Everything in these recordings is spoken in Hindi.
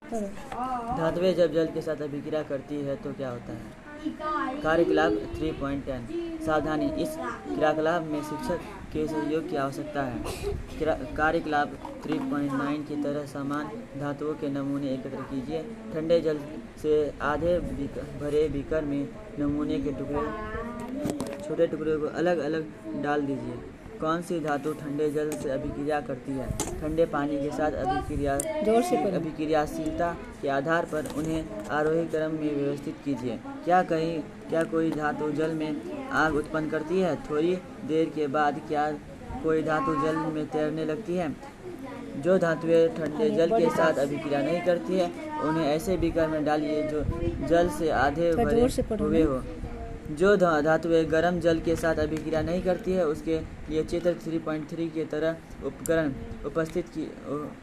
धातुएं जब जल के साथ अभिक्रिया करती है तो क्या होता है? कार्यकलाप 3.10। सावधानी, इस क्रियाकलाप में शिक्षक के सहयोग की आवश्यकता है। कार्यकलाप 3.9 की तरह समान धातुओं के नमूने एकत्र कीजिए। ठंडे जल से आधे भरे बीकर में नमूने के छोटे टुकड़े को अलग अलग डाल दीजिए। कौन सी धातु ठंडे जल से अभिक्रिया करती है? ठंडे पानी के साथ अभिक्रियाशीलता के आधार पर उन्हें आरोही क्रम में व्यवस्थित कीजिए। क्या कोई धातु जल में आग उत्पन्न करती है? थोड़ी देर के बाद क्या कोई धातु जल में तैरने लगती है? जो धातुएं ठंडे जल के साथ अभिक्रिया नहीं करती है उन्हें ऐसे बीकर में डालिए जो जल से आधे भरे हुए हो। जो धातुएं गर्म जल के साथ अभिक्रिया नहीं करती है उसके लिए चित्र 3.3 की तरह उपकरण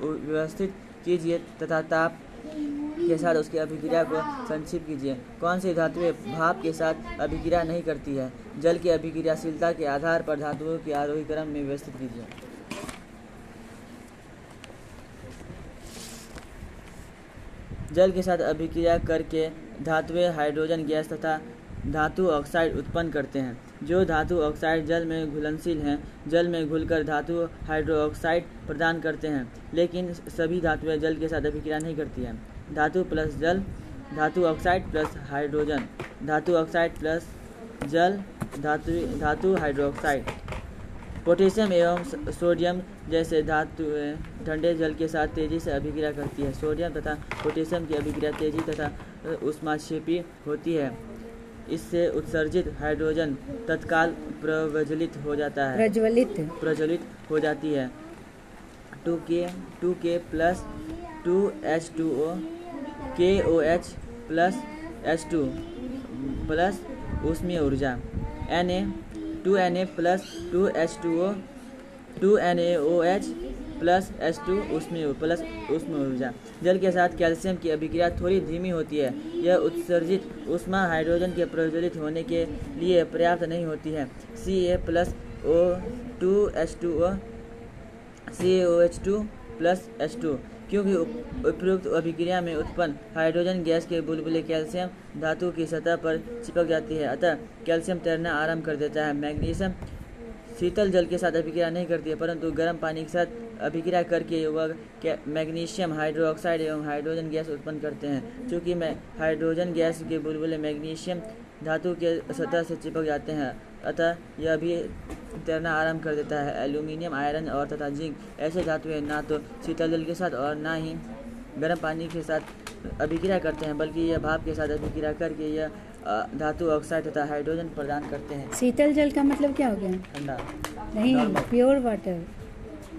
व्यवस्थित कीजिए तथा ताप के साथ उसकी अभिक्रिया को संक्षिप्त कीजिए। कौन सी धातुएं भाप के साथ अभिक्रिया नहीं करती है? जल की अभिक्रियाशीलता के आधार पर धातुओं के आरोही क्रम में व्यवस्थित कीजिए। जल के साथ अभिक्रिया करके धातुएं हाइड्रोजन गैस तथा धातु ऑक्साइड उत्पन्न करते हैं। जो धातु ऑक्साइड जल में घुलनशील हैं जल में घुलकर धातु हाइड्रोक्साइड प्रदान करते हैं, लेकिन सभी धातुएं जल के साथ अभिक्रिया नहीं करती हैं। धातु प्लस जल, धातु ऑक्साइड प्लस हाइड्रोजन, धातु ऑक्साइड प्लस जल, धातु हाइड्रोक्साइड। पोटेशियम एवं सोडियम जैसे धातुएं ठंडे जल के साथ तेजी से अभिक्रिया करती है। सोडियम तथा पोटेशियम की अभिक्रिया तेजी तथा ऊष्माक्षेपी होती है। इससे उत्सर्जित हाइड्रोजन तत्काल प्रज्वलित हो जाता है। प्रज्वलित हो जाती है। 2K plus 2H2O KOH plus H2 plus ऊष्मीय ऊर्जा। Na plus 2H2O 2NaOH plus H2 ऊष्मीय ऊर्जा। जल के साथ कैल्शियम की अभिक्रिया थोड़ी धीमी होती है। यह उत्सर्जित ऊष्मा हाइड्रोजन के प्रज्वलित होने के लिए पर्याप्त नहीं होती है। Ca plus O2H2O CaOH2 plus H2। क्योंकि उपयुक्त अभिक्रिया में उत्पन्न हाइड्रोजन गैस के बुलबुले कैल्शियम धातु की सतह पर चिपक जाती है, अतः कैल्शियम तैरना आरंभ कर देता है। मैग्नीशियम शीतल जल के साथ अभिक्रिया नहीं करती है, परंतु गर्म पानी के साथ अभिक्रिया करके वह मैग्नीशियम हाइड्रोक्साइड एवं हाइड्रोजन गैस उत्पन्न करते हैं। चूँकि हाइड्रोजन गैस के बुलबुले मैग्नीशियम धातु के सतह से चिपक जाते हैं, अतः यह भी तैरना आरंभ कर देता है। एल्यूमिनियम, आयरन और तथा जिंक ऐसे धातुएं ना तो शीतल जल के साथ और ना ही गर्म पानी के साथ अभिक्रिया करते हैं, बल्कि यह भाप के साथ अभिक्रिया करके यह धातु ऑक्साइड तथा हाइड्रोजन प्रदान करते हैं। शीतल जल का मतलब क्या हो गया? ठंडा नहीं, प्योर वाटर।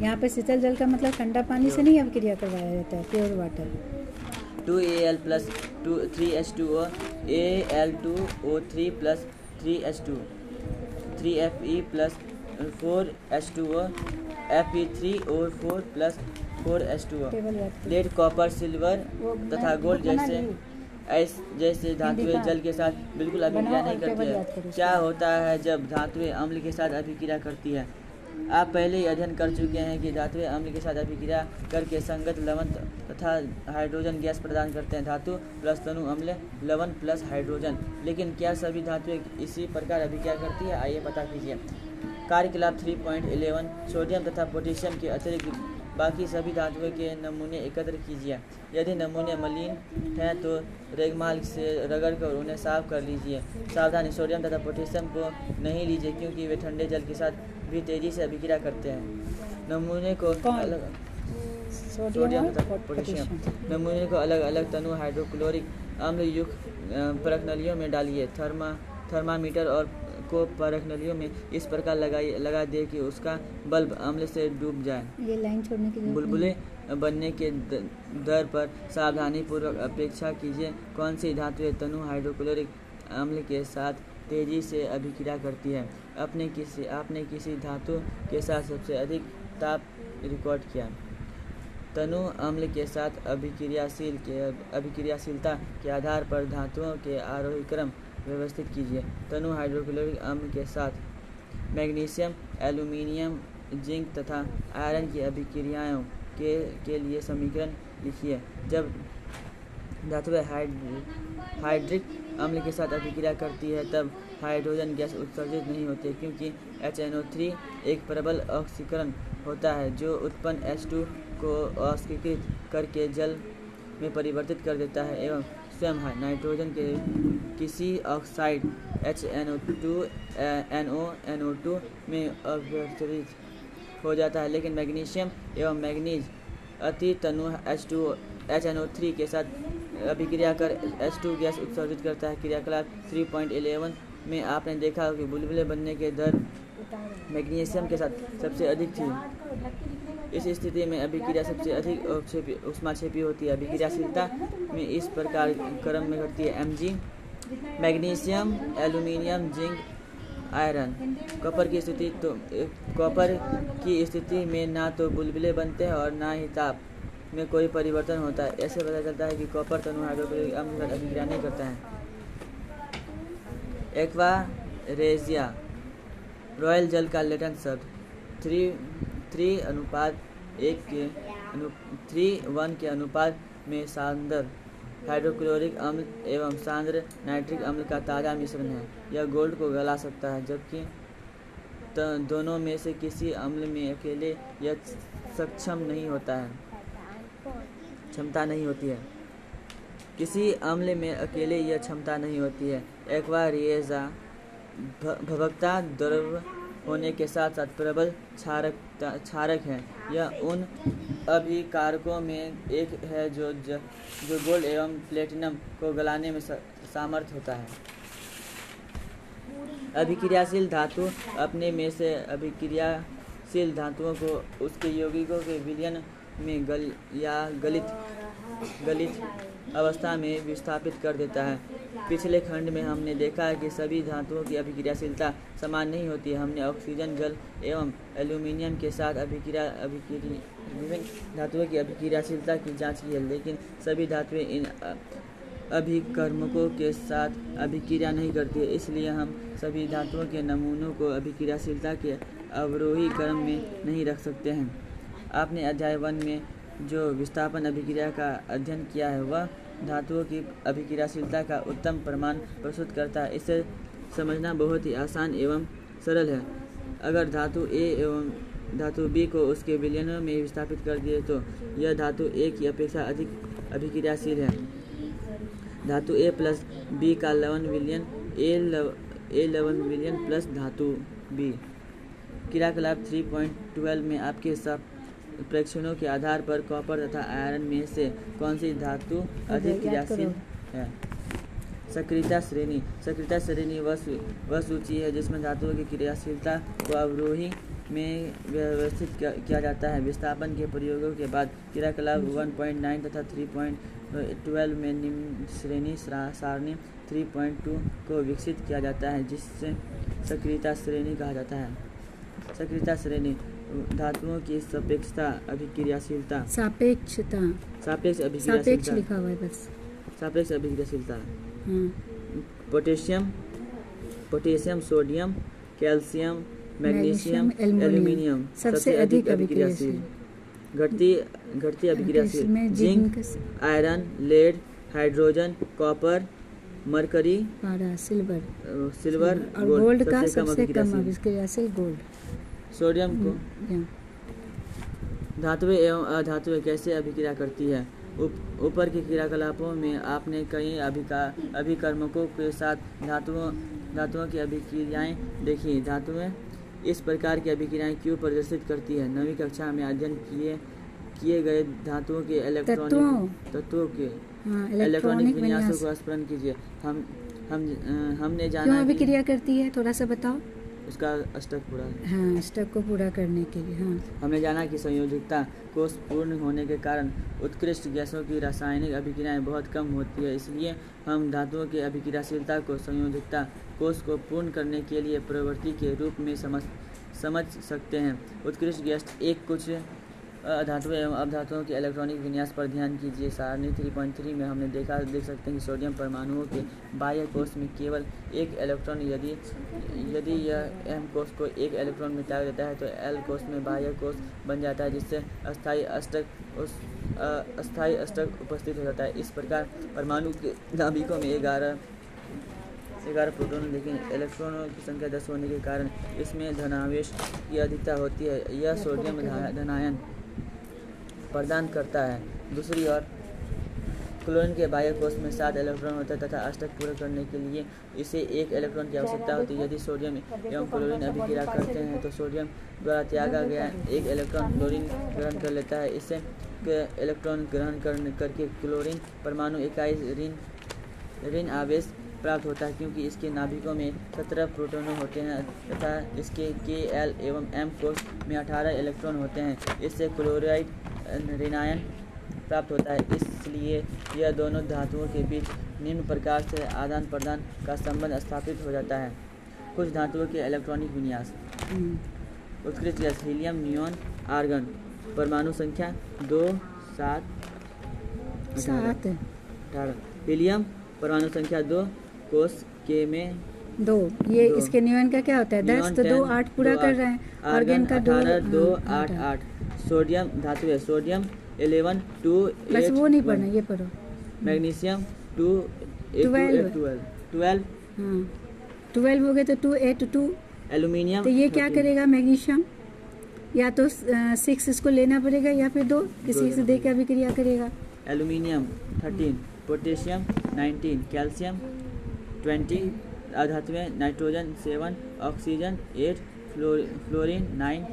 यहाँ पे शीतल जल का मतलब ठंडा पानी से नहीं अभिक्रिया करवाया जाता है, pure water. 2Al plus 3H2O Al2O3 plus 3H2 3Fe plus 4H2O Fe3O4 plus 4H2O। Lead, copper, silver तथा गोल्ड जैसे धातुएं जल के साथ बिल्कुल अभिक्रिया नहीं करती है। क्या होता है जब धातुएं अम्ल के साथ अभिक्रिया करती है? आप पहले ही अध्ययन कर चुके हैं कि धातुएं अम्ल के साथ अभिक्रिया करके संगत लवण तथा हाइड्रोजन गैस प्रदान करते हैं। धातु प्लस तनु अम्ल, लवण प्लस हाइड्रोजन। लेकिन क्या सभी धातुएं इसी प्रकार अभिक्रिया करती है? आइए पता कीजिए। कार्यकलाप 3.11 सोडियम तथा पोटेशियम के अतिरिक्त बाकी सभी धातुओं के नमूने एकत्र कीजिए। यदि नमूने मलिन हैं तो रेगमाल से रगड़कर उन्हें साफ कर लीजिए। सावधानी, सोडियम तथा पोटेशियम को नहीं लीजिए क्योंकि वे ठंडे जल के साथ भी तेजी से अभिक्रिया करते हैं। नमूने को सोडियम तथा पोटेशियम नमूने को अलग अलग तनु हाइड्रोक्लोरिक अम्ल युक्त परखनलियों में डालिए। थर्मामीटर और को परखनलियों में इस प्रकार लगा दे कि उसका बल्ब अम्ल से डूब जाए। ये लाइन छोड़ने की बुलबुले बनने के दर पर सावधानी पूर्वक अपेक्षा कीजिए। कौन सी धातुएं तनु हाइड्रोक्लोरिक अम्ल के साथ तेजी से अभिक्रिया करती है? आपने किसी धातु के साथ सबसे अधिक ताप रिकॉर्ड किया। तनु अम्ल के साथ अभिक्रियाशीलता के आधार पर धातुओं के आरोही क्रम व्यवस्थित कीजिए। तनु हाइड्रोक्लोरिक अम्ल के साथ मैग्नीशियम, एल्यूमिनियम, जिंक तथा आयरन की अभिक्रियाओं के लिए समीकरण लिखिए। जब धातुएं हाइड्रिक अम्ल के साथ अभिक्रिया करती है तब हाइड्रोजन गैस उत्सर्जित नहीं होती, क्योंकि HNO3 एक प्रबल ऑक्सीकरण होता है जो उत्पन्न H2 को ऑक्सीकृत करके जल में परिवर्तित कर देता है एवं स्वयं नाइट्रोजन के किसी ऑक्साइड NO2 में अपवर्तित हो जाता है। लेकिन मैग्नीशियम एवं मैग्नीज अति तनु HNO3 के साथ अभिक्रिया कर H2 गैस उत्सर्जित करता है। क्रियाकलाप 3.11 में आपने देखा कि बुलबुले बनने के दर मैग्नीशियम के साथ सबसे अधिक थी। इस स्थिति में अभिक्रिया सबसे अधिक ऊष्माक्षेपी होती है। अभिक्रियाशीलता में इस प्रकार क्रम में घटती है: Mg magnesium, aluminium, zinc, iron. Copper की स्थिति में ना तो बुलबुले बनते हैं और ना ही ताप में कोई परिवर्तन होता है। ऐसे पता चलता है कि कॉपर तनु हाइड्रोक्लोरिक अम्ल में अभिक्रिया नहीं करता है। एक्वारेजिया रॉयल जल का लैटिन शब्द 3:1 के अनुपात में सांद्र हाइड्रोक्लोरिक अम्ल एवं सांद्र नाइट्रिक अम्ल का ताज़ा मिश्रण है। यह गोल्ड को गला सकता है, जबकि दोनों में से किसी अम्ल में अकेले यह क्षमता नहीं होती है। किसी अम्ल में अकेले यह क्षमता नहीं होती है। एक्वारिएजा भभकता द्रव होने के साथ साथ प्रबल क्षारक है। यह उन अभिकारकों में एक है जो गोल्ड एवं प्लेटिनम को गलाने में सामर्थ होता है। अभिक्रियाशील धातु अपने में से अभिक्रियाशील धातुओं को उसके यौगिकों के विलयन में गलित अवस्था में विस्थापित कर देता है। पिछले खंड में हमने देखा है कि सभी धातुओं की अभिक्रियाशीलता समान नहीं होती है। हमने ऑक्सीजन, जल एवं एल्यूमिनियम के साथ विभिन्न धातुओं की अभिक्रियाशीलता की जांच की है, लेकिन सभी धातुएं इन अभिकर्मकों के साथ अभिक्रिया नहीं करती है। इसलिए हम सभी धातुओं के नमूनों को अभिक्रियाशीलता के अवरोही क्रम में नहीं रख सकते हैं। आपने अध्याय 1 में जो विस्थापन अभिक्रिया का अध्ययन किया है वह धातुओं की अभिक्रियाशीलता का उत्तम प्रमाण प्रस्तुत करता है। इसे समझना बहुत ही आसान एवं सरल है। अगर धातु A एवं धातु B को उसके विलयनों में विस्थापित कर दिए तो यह धातु A की अपेक्षा अधिक अभिक्रियाशील है। धातु A प्लस B का लवण विलयन A लवण विलयन प्लस धातु B। क्रियाकलाप 3.12 में आपके सब परीक्षणों के आधार पर कॉपर तथा आयरन में से कौन सी धातु अधिक क्रियाशील है? सक्रियता श्रेणी वह सूची है जिसमें धातुओं की क्रियाशीलता को अवरोही में व्यवस्थित किया जाता है। विस्थापन के प्रयोगों के बाद क्रियाकलाप 1.9 तथा 3.12 में निम्न श्रेणी सारणी 3.2 को विकसित किया जाता है, जिससे सक्रियता श्रेणी कहा जाता है। सक्रियता श्रेणी धातुओं की सापेक्षता अभिक्रियाशीलता सापेक्ष लिखा हुआ है बस। सापेक्ष अभिक्रियाशीलता potassium, sodium, calcium, magnesium, aluminium सबसे अधिक अभिक्रियाशील। घटती अभिक्रियाशील zinc, iron, lead, hydrogen, copper, mercury, silver और गोल्ड का सबसे कम अभिक्रियाशील गोल्ड। सोडियम को धातुएं एवं अधातुएं कैसे अभिक्रिया करती है? ऊपर के क्रियाकलापों में आपने कई अभिकर्मकों के साथ धातुओं की अभिक्रियाएं देखी। धातुएं इस प्रकार की अभिक्रियाएं क्यों प्रदर्शित करती है? 9वीं कक्षा में अध्ययन किए गए धातुओं के इलेक्ट्रॉनिक तत्वों के इलेक्ट्रॉनिक विन्यासों को स्मरण कीजिए। हमने जाना क्यों अभिक्रिया करती है, थोड़ा सा बताओ। उसका अष्टक पूरा अष्टक को पूरा करने के लिए हमने जाना कि संयोजकता कोष पूर्ण होने के कारण उत्कृष्ट गैसों की रासायनिक अभिक्रियाएं बहुत कम होती है। इसलिए हम धातुओं की अभिक्रियाशीलता को संयोजकता कोष को पूर्ण करने के लिए प्रवृत्ति के रूप में समझ सकते हैं। उत्कृष्ट गैस एक कुछ धातुओं एवं अवधातुओं के इलेक्ट्रॉनिक विन्यास पर ध्यान कीजिए। सारणी 3.3 में हमने देख सकते हैं कि सोडियम परमाणुओं के बाह्य कोष में केवल एक इलेक्ट्रॉन, यदि यह M कोष को एक इलेक्ट्रॉन में त्याग देता है तो L कोष में बाह्य कोष बन जाता है, जिससे अस्थायी अष्टक अस्थायी अष्टक उपस्थित हो जाता है। इस प्रकार परमाणु के नाभिकों में 11 प्रोटॉन, लेकिन इलेक्ट्रॉनों की संख्या 10 होने के कारण इसमें धनावेश की अधिकता होती है। यह सोडियम धनायन प्रदान करता है। दूसरी ओर क्लोरीन के बाह्य कोश में 7 इलेक्ट्रॉन होता है तथा अष्टक पूरा करने के लिए इसे 1 इलेक्ट्रॉन की आवश्यकता होती है। यदि सोडियम एवं क्लोरीन अभिक्रिया करते हैं तो सोडियम द्वारा त्यागा गया 1 इलेक्ट्रॉन क्लोरीन ग्रहण कर लेता है। इससे इलेक्ट्रॉन ग्रहण करके क्लोरीन परमाणु इकाई ऋण आवेश प्राप्त होता है, क्योंकि इसके नाभिकों में 17 प्रोटॉन होते हैं तथा इसके Kl एवं M कोश में 18 इलेक्ट्रॉन होते हैं। इससे क्लोराइड ऋणायन प्राप्त होता है। इसलिए यह दोनों धातुओं के बीच निम्न प्रकार से आदान प्रदान का संबंध स्थापित हो जाता है। कुछ धातुओं के इलेक्ट्रॉनिक विन्यास। उत्कृष्ट गैस हीलियम, नियॉन, आर्गन। परमाणु संख्या 2, 7, 18। हीलियम परमाणु संख्या 2, कोश के में 2। ये 2। इसके नियॉन का क्या होता है? 10 तो 2 8 पूरा कर रहे हैं। आर्गन का 2 8 8। सोडियम धातु है, सोडियम 11 2 बस 8 वो नहीं पढ़ना, ये पढ़ो। मैग्नीशियम 2 12। हाँ 12 हो गए तो 2 8 2। एल्यूमिनियम तो ये क्या करेगा मैग्नीशियम? या तो 6 इसको लेना पड़ेगा या फिर 2 किसी से दे के अभिक्रिया करेगा। एल्यूमिनियम 13, पोटेशियम 19, कैल्शियम 20, अधातुएं nitrogen 7, oxygen 8, fluorine 9,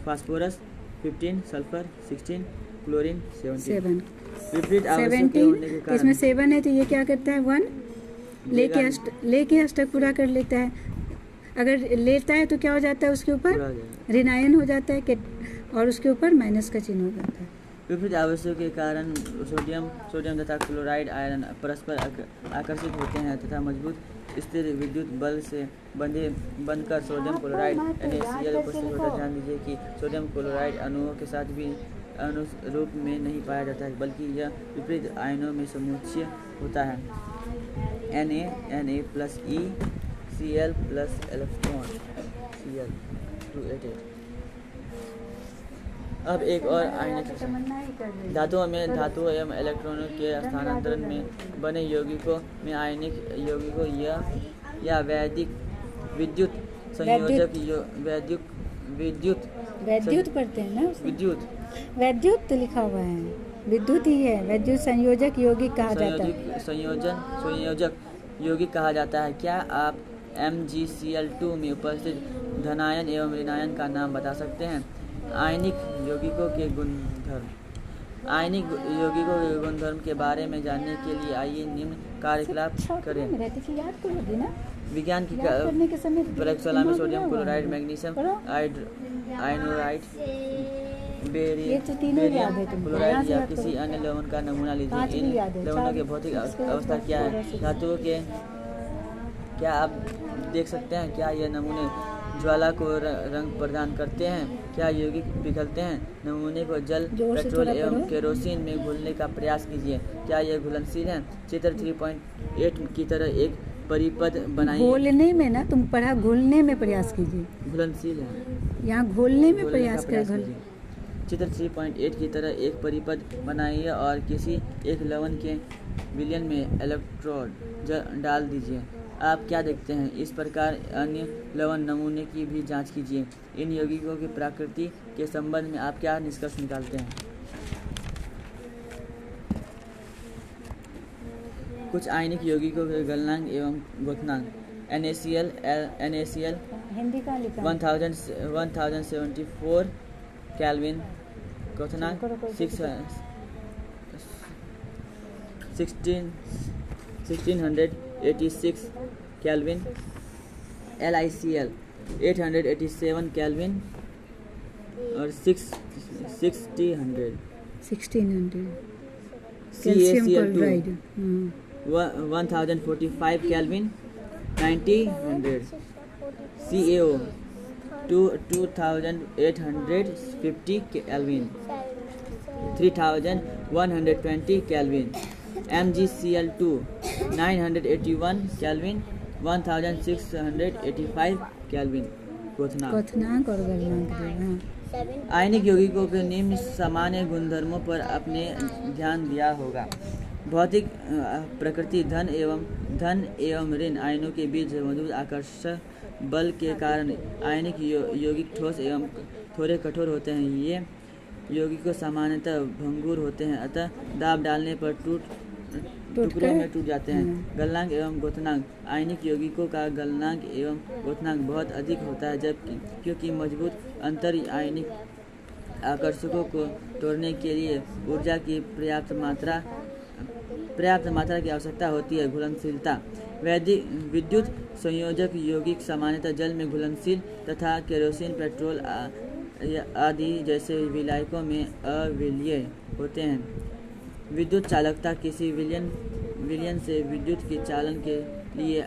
phosphorus 15, sulphur 16, chlorine 7। विपरीत आवश्यक होने के कारण इसमें 7 है तो ये क्या करता है? 1 लेके अष्टक पूरा कर लेता है। अगर लेता है तो क्या हो जाता है? उसके ऊपर ऋणायन हो जाता है और उसके ऊपर माइनस का चिन्ह हो जाता है। विपरीत आवश्यक के कारण सोडियम तथा क्लोराइड आयरन परस्पर आकर्षित होते हैं तथा मजबूत स्थिर विद्युत बल से बंधकर सोडियम क्लोराइड NaCl उपस्थित होता है। ध्यान दीजिए कि सोडियम क्लोराइड अणुओं के साथ भी अणु रूप में नहीं पाया जाता है, बल्कि यह विपरीत आयनों में समुच्चय होता है। Na plus E Cl plus electron Cl 288। अब एक और आयनिक धातुओं में धातुओं एवं इलेक्ट्रॉनों के स्थानांतरण में बने यौगिकों में आयनिक यौगिकों या विद्युत संयोजक वैद्युत पढ़ते हैं ना उसे? वैद्युत तो लिखा हुआ है, विद्युत ही है। वैद्युत संयोजक यौगिक कहा जाता है। संयोजक यौगिक कहा जाता है। क्या आप MgCl2 में उपस्थित धनायन एवं ऋणायन का नाम बता सकते हैं? आयनिक यौगिकों के गुणधर्म के बारे में जानने के लिए आइए निम्न कार्यकलाप करें। विज्ञान की प्रयोगशाला में सोडियम क्लोराइड, मैग्नीशियम आयनोराइड, बेरियम क्लोराइड या किसी अन्य लवण का नमूना लीजिए। इन लवणों की भौतिक अवस्था क्या है? धातुओं के क्या आप देख सकते हैं? क्या ये नमूने ज्वाला को रंग प्रदान करते हैं? क्या यौगिक पिघलते हैं? नमूने को जल, पेट्रोल एवं केरोसिन में घुलने का प्रयास कीजिए। क्या यह घुलनशील है? चित्र 3.8 की तरह एक परिपथ बनाइए। घोलने में ना, तुम पढ़ा घुलने में प्रयास कीजिए। घुलनशील है, यहाँ घोलने में प्रयास कर। चित्र 3.8 की तरह एक परिपथ बनाइए और किसी एक लवण के विलयन में इलेक्ट्रोड डाल दीजिए। आप क्या देखते हैं? इस प्रकार अन्य लवण नमूने की भी जांच कीजिए। इन यौगिकों की प्रकृति के संबंध में आप क्या निष्कर्ष निकालते हैं? कुछ आयनिक यौगिकों के गलनांक एवं क्वथनांक। NaCl हिंदी का लिखा 1074 केल्विन, क्वथनांक 1686 केल्विन। LiCl 887 केल्विन और 1600 CaCl2 1045 kelvin 9000 CaO 2850 kelvin 3120 kelvin MgCl2 981 kelvin 1685 kelvin. क्वथनांक और गलनांक देगा। आयनिक यौगिकों के निम्न सामान्य गुणधर्मों पर आपने ध्यान दिया होगा। भौतिक प्रकृति धन एवं ऋण आयनों के बीच मौजूद आकर्षक बल के कारण आयनिक यौगिक ठोस एवं थोड़े कठोर होते हैं। ये यौगिक सामान्यतः भंगुर होते हैं, अतः दाब डालने पर टुकड़ों में टूट जाते हैं। गलनांक एवं ग्वथनांक आयनिक यौगिकों का गलनांक एवं ग्वथनांक बहुत अधिक होता है, जबकि क्योंकि मजबूत अंतर आयनिक आकर्षकों को तोड़ने के लिए ऊर्जा की पर्याप्त मात्रा की आवश्यकता होती है। घुलनशीलता विद्युत संयोजक यौगिक सामान्यतः जल में घुलनशील तथा केरोसिन, पेट्रोल आदि जैसे विलायकों में अविलीय होते हैं। विद्युत चालकता किसी विलयन से विद्युत के चालन के लिए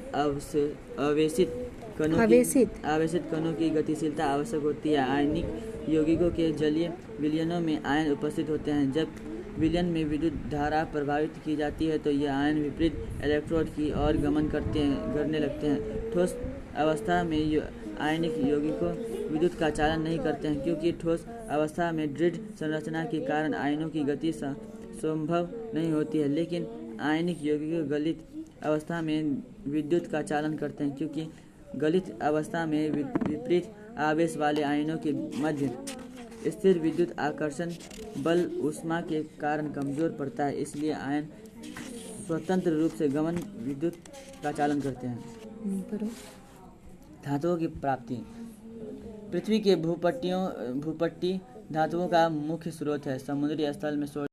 आवेशित कणों की गतिशीलता आवश्यक होती है। आयनिक यौगिकों के जलीय विलयनों में आयन उपस्थित होते हैं। जब विलयन में विद्युत धारा प्रभावित की जाती है तो ये आयन विपरीत इलेक्ट्रोड की ओर गमन करने लगते हैं। ठोस अवस्था में आयनिक यौगिकों विद्युत का चालन नहीं करते हैं, क्योंकि ठोस अवस्था में दृढ़ संरचना के कारण आयनों की गति संभव नहीं होती है। लेकिन आयनिक यौगिक गलित अवस्था में विद्युत का चालन करते हैं, क्योंकि गलित अवस्था में विपरीत आवेश वाले आयनों के मध्य स्थिर विद्युत आकर्षण बल ऊष्मा के कारण कमजोर पड़ता है। इसलिए आयन स्वतंत्र रूप से गमन विद्युत का चालन करते हैं। धातुओं की प्राप्ति पृथ्वी के भूपट्टी धातुओं का मुख्य स्रोत है। समुद्री स्थल में